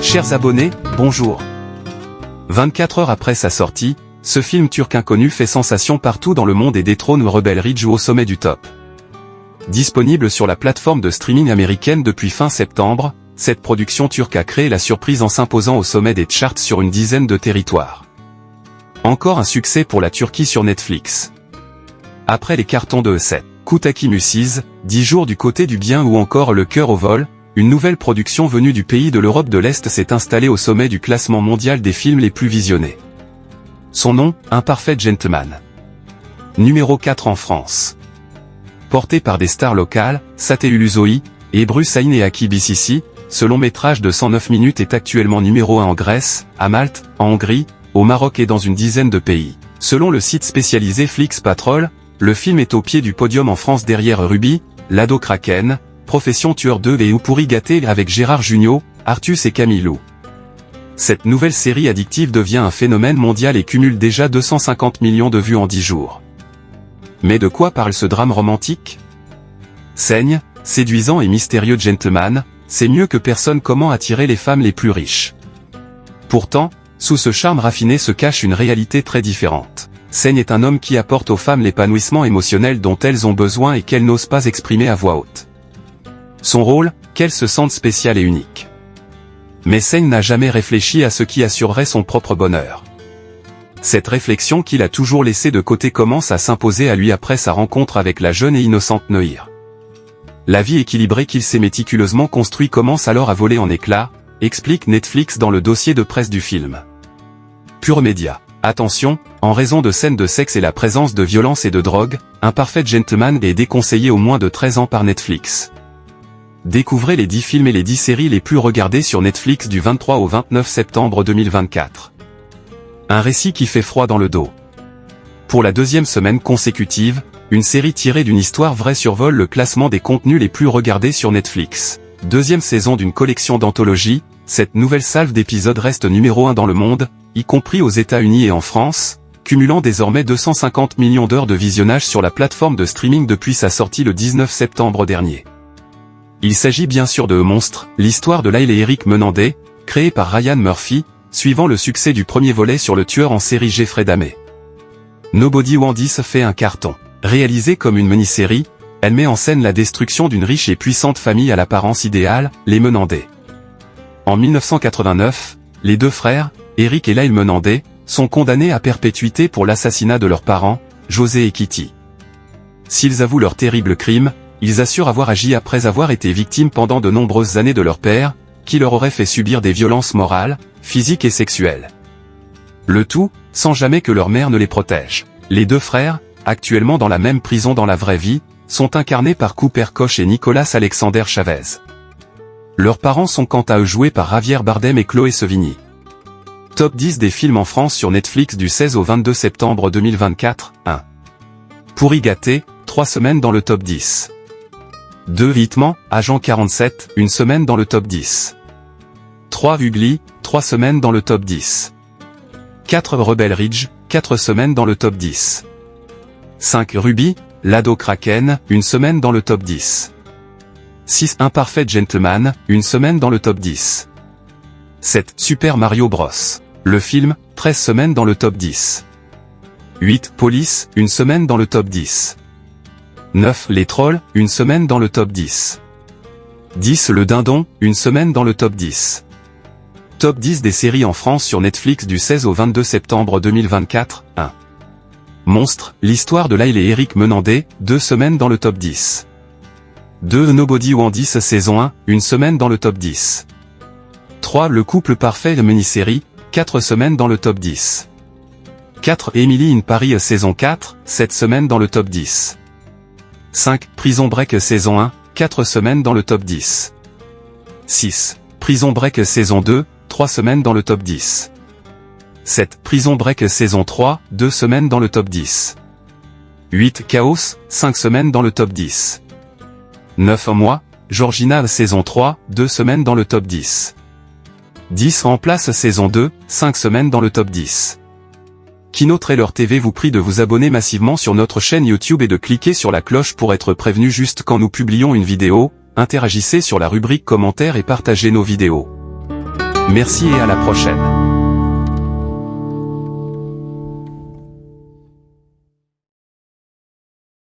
Chers abonnés, bonjour. 24 heures après sa sortie, ce film turc inconnu fait sensation partout dans le monde et détrône Rebel Ridge au sommet du top. Disponible sur la plateforme de streaming américaine depuis fin septembre, cette production turque a créé la surprise en s'imposant au sommet des charts sur une dizaine de territoires. Encore un succès pour la Turquie sur Netflix. Après les cartons de E7, Kutaki Musiz, 10 jours du côté du bien ou encore Le cœur au vol, une nouvelle production venue du pays de l'Europe de l'Est s'est installée au sommet du classement mondial des films les plus visionnés. Son nom, Un parfait gentleman. Numéro 4 en France. Porté par des stars locales, Satay Ulusoy, et Bruce Hain et Aki Bisisi, ce long métrage de 109 minutes est actuellement numéro 1 en Grèce, à Malte, en Hongrie, au Maroc et dans une dizaine de pays. Selon le site spécialisé Flix Patrol, le film est au pied du podium en France derrière Ruby, Lado Kraken, Profession Tueur 2 et Pourri Gâté avec Gérard Jugnot, Artus et Camille Lou. Cette nouvelle série addictive devient un phénomène mondial et cumule déjà 250 millions de vues en 10 jours. Mais de quoi parle ce drame romantique? Saigne, séduisant et mystérieux gentleman, c'est mieux que personne comment attirer les femmes les plus riches. Pourtant, sous ce charme raffiné se cache une réalité très différente. Saigne est un homme qui apporte aux femmes l'épanouissement émotionnel dont elles ont besoin et qu'elles n'osent pas exprimer à voix haute. Son rôle, qu'elles se sentent spéciales et uniques. Mais Saigne n'a jamais réfléchi à ce qui assurerait son propre bonheur. Cette réflexion qu'il a toujours laissée de côté commence à s'imposer à lui après sa rencontre avec la jeune et innocente Neuhir. La vie équilibrée qu'il s'est méticuleusement construit commence alors à voler en éclats, explique Netflix dans le dossier de presse du film. Pure Média. Attention, en raison de scènes de sexe et la présence de violence et de drogue, Un parfait gentleman est déconseillé aux moins de 13 ans par Netflix. Découvrez les 10 films et les 10 séries les plus regardées sur Netflix du 23 au 29 septembre 2024. Un récit qui fait froid dans le dos. Pour la deuxième semaine consécutive, une série tirée d'une histoire vraie survole le classement des contenus les plus regardés sur Netflix. Deuxième saison d'une collection d'anthologies, cette nouvelle salve d'épisodes reste numéro 1 dans le monde, y compris aux États-Unis et en France, cumulant désormais 250 millions d'heures de visionnage sur la plateforme de streaming depuis sa sortie le 19 septembre dernier. Il s'agit bien sûr de Monstre, l'histoire de Lyle et Eric Menandé, créée par Ryan Murphy, suivant le succès du premier volet sur le tueur en série Jeffrey Dahmer. Nobody Wandis fait un carton. Réalisée comme une mini-série, elle met en scène la destruction d'une riche et puissante famille à l'apparence idéale, les Menandé. En 1989, les deux frères, Eric et Lyle Menandé, sont condamnés à perpétuité pour l'assassinat de leurs parents, José et Kitty. S'ils avouent leur terrible crime, ils assurent avoir agi après avoir été victimes pendant de nombreuses années de leur père, qui leur aurait fait subir des violences morales, physiques et sexuelles. Le tout, sans jamais que leur mère ne les protège. Les deux frères, actuellement dans la même prison dans la vraie vie, sont incarnés par Cooper Koch et Nicolas Alexander Chavez. Leurs parents sont quant à eux joués par Javier Bardem et Chloé Sevigny. Top 10 des films en France sur Netflix du 16 au 22 septembre 2024, 1. Pourri Gâté, 3 semaines dans le top 10. 2 Hitman, Agent 47, une semaine dans le top 10. 3 Ugly, 3 semaines dans le top 10. 4 Rebel Ridge, 4 semaines dans le top 10. 5 Ruby, Lado Kraken, une semaine dans le top 10. 6 Un parfait gentleman, une semaine dans le top 10. 7 Super Mario Bros. Le film, 13 semaines dans le top 10. 8 Police, une semaine dans le top 10. 9 Les Trolls, une semaine dans le top 10. 10 Le Dindon, une semaine dans le top 10. Top 10 des séries en France sur Netflix du 16 au 22 septembre 2024, 1. Monstre, l'histoire de Lyle et Eric Menandé, 2 semaines dans le top 10. 2 Nobody Wandis saison 1, une semaine dans le top 10. 3 Le couple parfait de mini-série, 4 semaines dans le top 10. 4 Emily in Paris saison 4, 7 semaines dans le top 10. 5 Prison Break saison 1, 4 semaines dans le top 10. 6 Prison Break saison 2, 3 semaines dans le top 10. 7 Prison Break saison 3, 2 semaines dans le top 10. 8 Chaos, 5 semaines dans le top 10. 9 Moi, Georgina saison 3, 2 semaines dans le top 10. 10 En place saison 2, 5 semaines dans le top 10. Kino Trailer TV vous prie de vous abonner massivement sur notre chaîne YouTube et de cliquer sur la cloche pour être prévenu juste quand nous publions une vidéo. Interagissez sur la rubrique commentaires et partagez nos vidéos. Merci et à la prochaine.